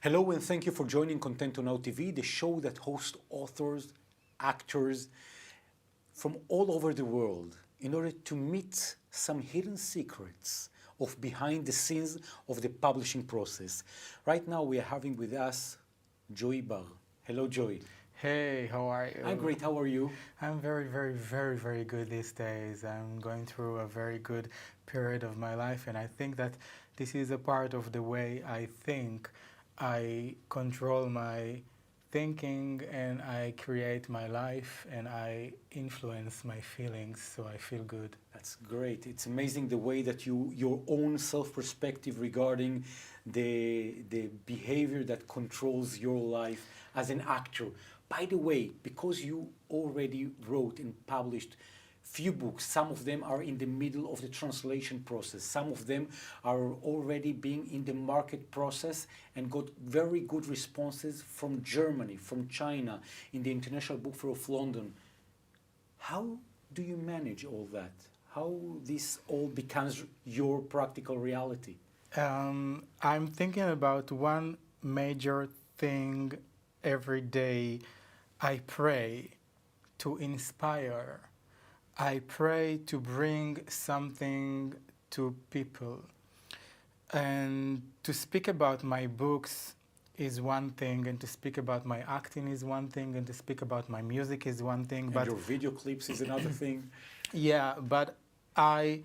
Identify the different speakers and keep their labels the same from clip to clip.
Speaker 1: Hello and thank you for joining Content on Now TV, the show that hosts authors, actors from all over the world in order to meet some hidden secrets of behind the scenes of the publishing process. Right now we are having with us Joey Bar. Hello, Joey.
Speaker 2: Hey, how are you?
Speaker 1: I'm great. How are you?
Speaker 2: I'm very good these days. I'm going through a very good period of my life, and I think that this is a part of the way I think. I control my thinking and I create my life and I influence my feelings, so I feel good.
Speaker 1: That's great. It's amazing the way that your own self-perspective regarding the behavior that controls your life as an actor. By the way, because you already wrote and published few books, some of them are in the middle of the translation process, some of them are already being in the market process and got very good responses from Germany, from China, in the International Book Fair of London. How do you manage all that? How this all becomes your practical reality?
Speaker 2: I'm thinking about one major thing every day. I pray to inspire. I pray to bring something to people. And to speak about my books is one thing, and to speak about my acting is one thing, and to speak about my music is one thing.
Speaker 1: And
Speaker 2: but
Speaker 1: your video clips is another thing.
Speaker 2: Yeah, but I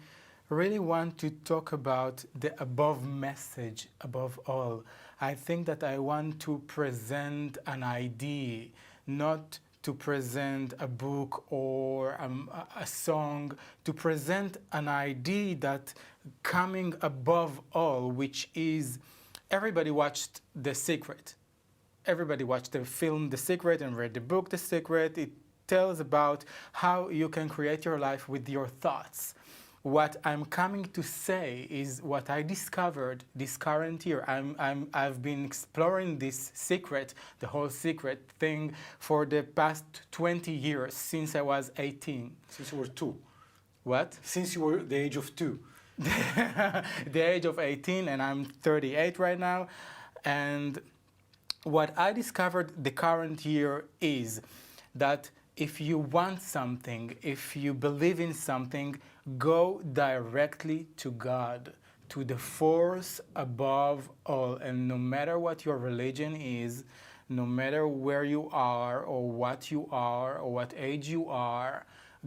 Speaker 2: really want to talk about the above message above all. I think that I want to present an idea, not to present a book or a song, to present an idea that coming above all, which is everybody watched The Secret. Everybody watched the film The Secret and read the book The Secret. It tells about how you can create your life with your thoughts. What I'm coming to say is what I discovered this current year. I've been exploring this secret, the whole secret thing, for the past 20 years, since I was 18.
Speaker 1: Since you were 2.
Speaker 2: What?
Speaker 1: Since you were the age of 2.
Speaker 2: The age of 18, and I'm 38 right now. And what I discovered the current year is that if you want something, if you believe in something, go directly to God, to the force above all. And no matter what your religion is, no matter where you are or what age you are,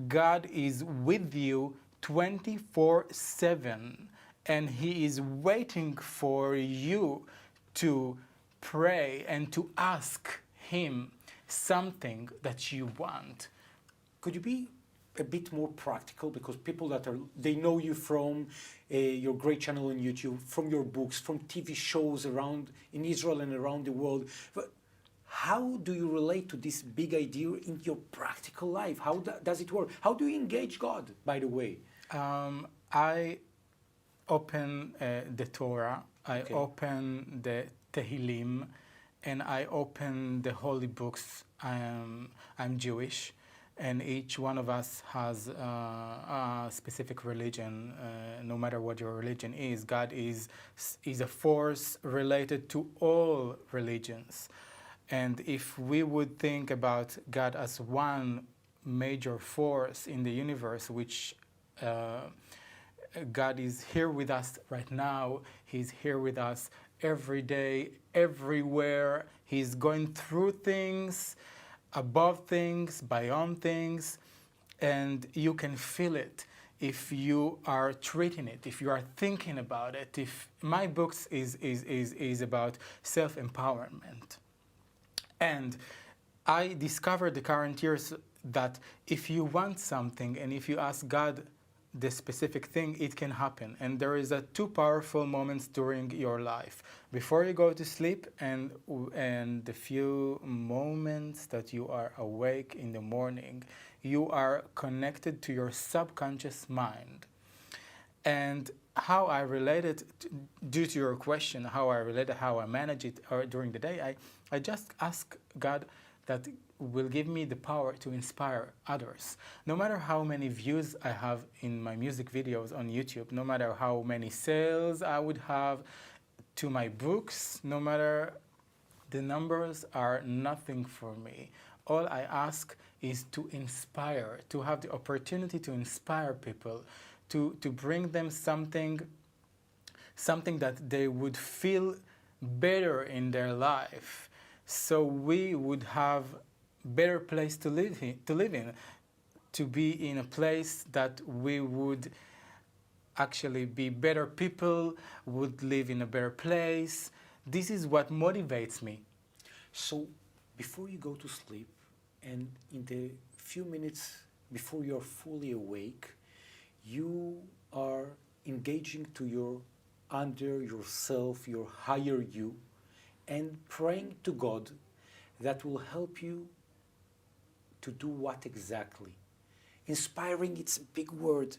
Speaker 2: God is with you 24/7, and He is waiting for you to pray and to ask Him something that you want.
Speaker 1: Could you be a bit more practical, because people that they know you from your great channel on YouTube, from your books, from TV shows around in Israel and around the world, but how do you relate to this big idea in your practical life? How does it work? How do you engage God, by the way?
Speaker 2: I open the Torah, I
Speaker 1: Okay.
Speaker 2: open the Tehillim, and I open the holy books. I'm Jewish, and each one of us has a specific religion. No matter what your religion is, God is a force related to all religions. And if we would think about God as one major force in the universe, which God is here with us right now, He's here with us every day, everywhere. He's going through things, above things, beyond things, and you can feel it if you are treating it, if you are thinking about it. If my books is about self-empowerment. And I discovered the current years that if you want something and if you ask God the specific thing, it can happen. And there is two powerful moments during your life. Before you go to sleep and the few moments that you are awake in the morning, you are connected to your subconscious mind. And how I relate it, due to your question, how I relate it, how I manage it during the day, I just ask God that will give me the power to inspire others. No matter how many views I have in my music videos on YouTube, no matter how many sales I would have to my books, no matter The numbers are nothing for me. All I ask is to inspire, to have the opportunity to inspire people, to bring them something that they would feel better in their life, so we would have better place to live in, to be in a place that we would actually be better people, would live in a better place. This is what motivates me.
Speaker 1: So, before you go to sleep, and in the few minutes before you're fully awake, you are engaging to your under yourself, your higher you, and praying to God that will help you to do what exactly? Inspiring, it's a big word.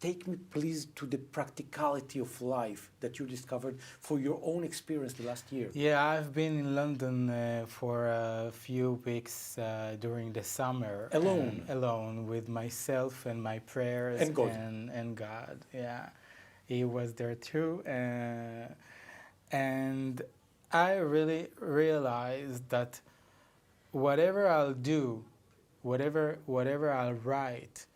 Speaker 1: Take me, please, to the practicality of life that you discovered for your own experience the last year.
Speaker 2: Yeah, I've been in London for a few weeks during the summer.
Speaker 1: Alone?
Speaker 2: Alone with myself and my prayers.
Speaker 1: And God.
Speaker 2: And God, yeah. He was there too. And I really realized that whatever I'll do, whatever I'll write,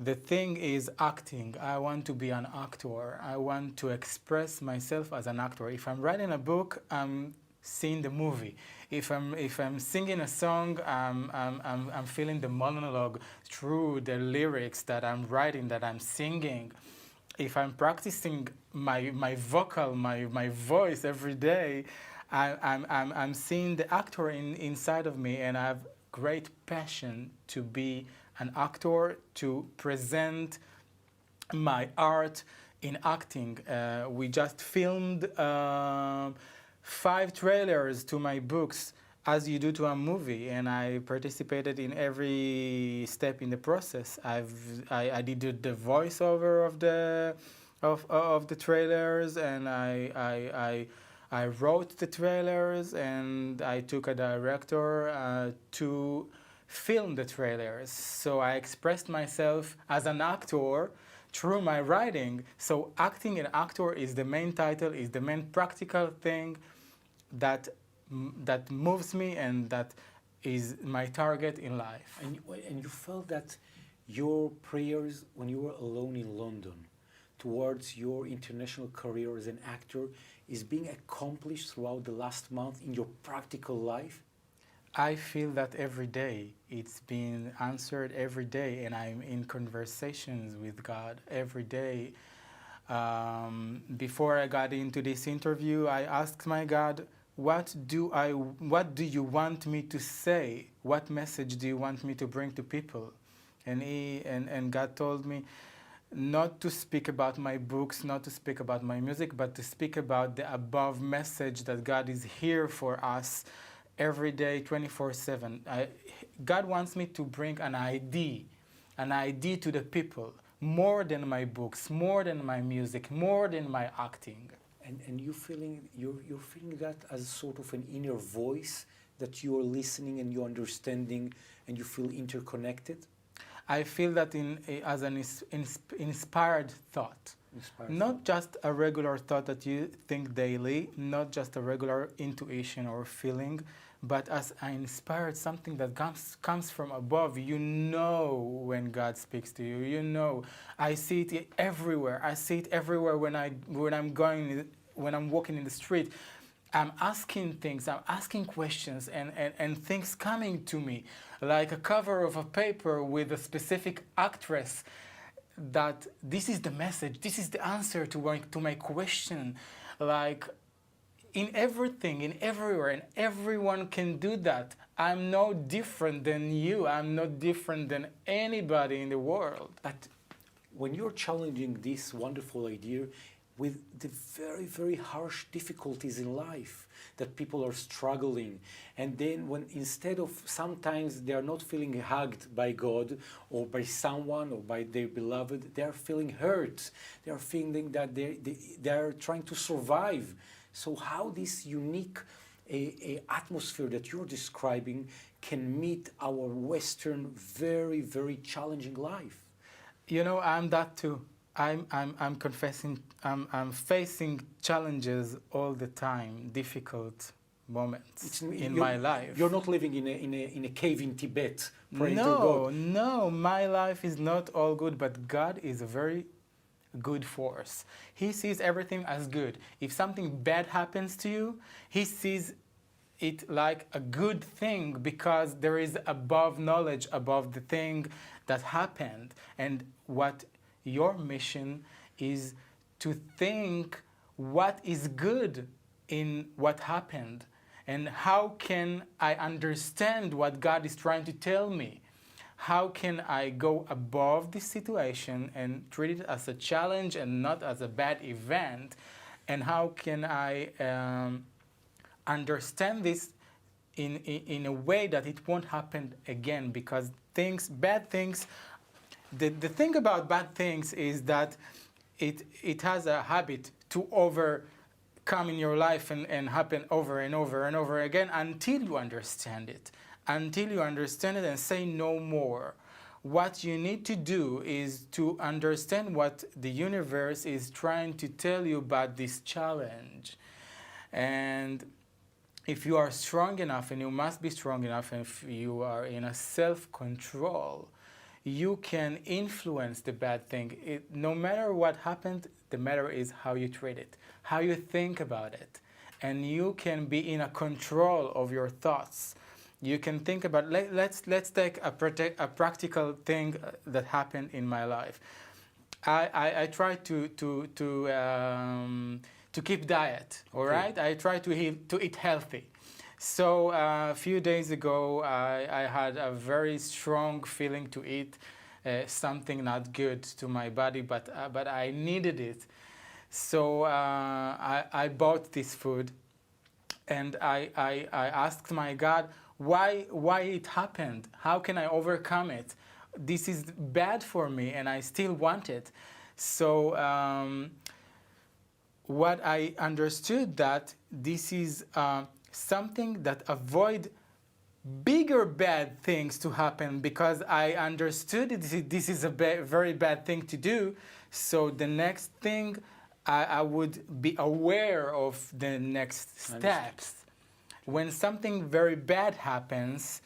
Speaker 2: the thing is acting. I want to be an actor. I want to express myself as an actor. If I'm writing a book, I'm seeing the movie. If I'm singing a song, I'm feeling the monologue through the lyrics that I'm writing, that I'm singing. If I'm practicing my vocal, my voice every day, I'm seeing the actor inside of me, and I have great passion to be an actor, to present my art in acting. We just filmed 5 trailers to my books, as you do to a movie, and I participated in every step in the process. I did the voiceover of the trailers, and I wrote the trailers, and I took a director to film the trailers. So I expressed myself as an actor through my writing. So acting an actor is the main title, is the main practical thing that moves me, and that is my target in life.
Speaker 1: And you felt that your prayers when you were alone in London towards your international career as an actor is being accomplished throughout the last month in your practical life?
Speaker 2: I feel that every day. It's been answered every day, and I'm in conversations with God every day. Before I got into this interview, I asked my God, what do you want me to say? What message do you want me to bring to people? And God told me not to speak about my books, not to speak about my music, but to speak about the above message that God is here for us every day, 24/7. God wants me to bring an idea to the people, more than my books, more than my music, more than my acting.
Speaker 1: And you're feeling that as sort of an inner voice that you are listening and you're understanding and you feel interconnected?
Speaker 2: I feel that as an inspired thought. Not just a regular thought that you think daily, not just a regular intuition or feeling, but as an inspired something that comes from above. You know when God speaks to you. You know. I see it everywhere. I see it everywhere when I'm walking in the street. I'm asking things, I'm asking questions, and things coming to me, like a cover of a paper with a specific actress, that this is the message, this is the answer to my question. Like, in everything, in everywhere, and everyone can do that. I'm no different than you. I'm no different than anybody in the world.
Speaker 1: But when you're challenging this wonderful idea with the very, very harsh difficulties in life that people are struggling, and then when instead of sometimes they are not feeling hugged by God or by someone or by their beloved, they are feeling hurt. They are feeling that they are trying to survive. So how this unique atmosphere that you're describing can meet our Western, very, very challenging life?
Speaker 2: You know, I'm that too. I'm confessing, I'm facing challenges all the time, difficult moments in
Speaker 1: you're-
Speaker 2: my life.
Speaker 1: You're not living in a cave in Tibet praying to
Speaker 2: No,
Speaker 1: God.
Speaker 2: no, my life is not all good, but God is a very good force. He sees everything as good. If something bad happens to you, He sees it like a good thing because there is above knowledge above the thing that happened. And what your mission is to think what is good in what happened and how can I understand what God is trying to tell me. How can I go above this situation and treat it as a challenge and not as a bad event? And how can I understand this in a way that it won't happen again? Because bad things, the thing about bad things is that it has a habit to overcome in your life and happen over and over and over again until you understand it. Until you understand it and say no more. What you need to do is to understand what the universe is trying to tell you about this challenge. And if you are strong enough, and you must be strong enough, and if you are in a self-control, you can influence the bad thing. No matter what happened, the matter is how you treat it, how you think about it. And you can be in a control of your thoughts. You can think about, let's take a practical thing that happened in my life. I try to keep diet, all right? I try to eat healthy. So a few days ago, I had a very strong feeling to eat something not good to my body, but I needed it. So I bought this food, and I asked my God, why it happened? How can I overcome it? This is bad for me, and I still want it. So what I understood that this is something that avoid bigger bad things to happen, because I understood this is a very bad thing to do. So the next thing, I would be aware of the next steps. When something very bad happens,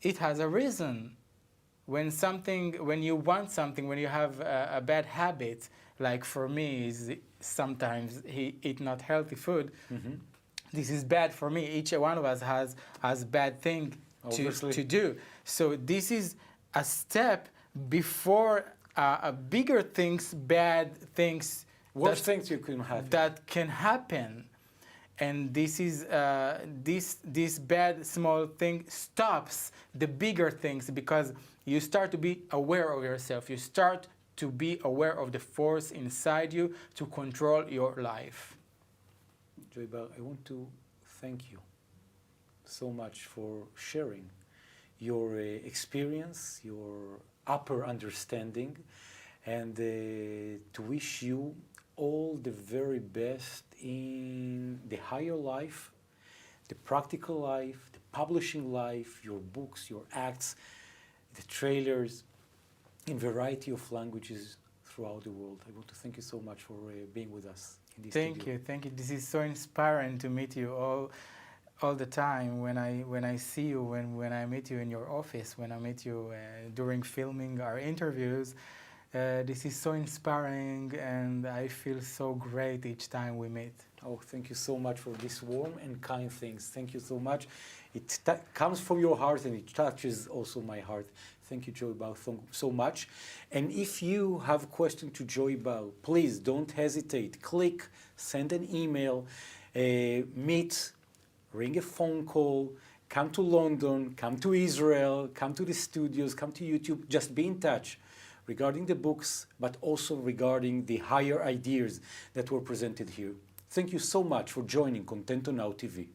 Speaker 2: it has a reason. When you want something, when you have a bad habit, like for me, is sometimes eat not healthy food. Mm-hmm. This is bad for me. Each one of us has bad thing to do. So this is a step before bigger things, bad things,
Speaker 1: worse things you can have
Speaker 2: that can happen. And this is this bad small thing stops the bigger things, because you start to be aware of yourself. You start to be aware of the force inside you to control your life.
Speaker 1: Joy Bar, I want to thank you so much for sharing your experience, your upper understanding, and to wish you all the very best in the higher life, the practical life, the publishing life, your books, your acts, the trailers, in variety of languages throughout the world. I want to thank you so much for being with us in this studio.
Speaker 2: Thank you. This is so inspiring to meet you all the time. When I see you, when I meet you in your office, when I meet you during filming our interviews. This is so inspiring, and I feel so great each time we meet.
Speaker 1: Oh, thank you so much for these warm and kind things. Thank you so much. It comes from your heart, and it touches also my heart. Thank you, Joy Bao, so much. And if you have a question to Joy Bao, please don't hesitate. Click, send an email, meet, ring a phone call, come to London, come to Israel, come to the studios, come to YouTube. Just be in touch regarding the books, but also regarding the higher ideas that were presented here. Thank you so much for joining Contento Now TV.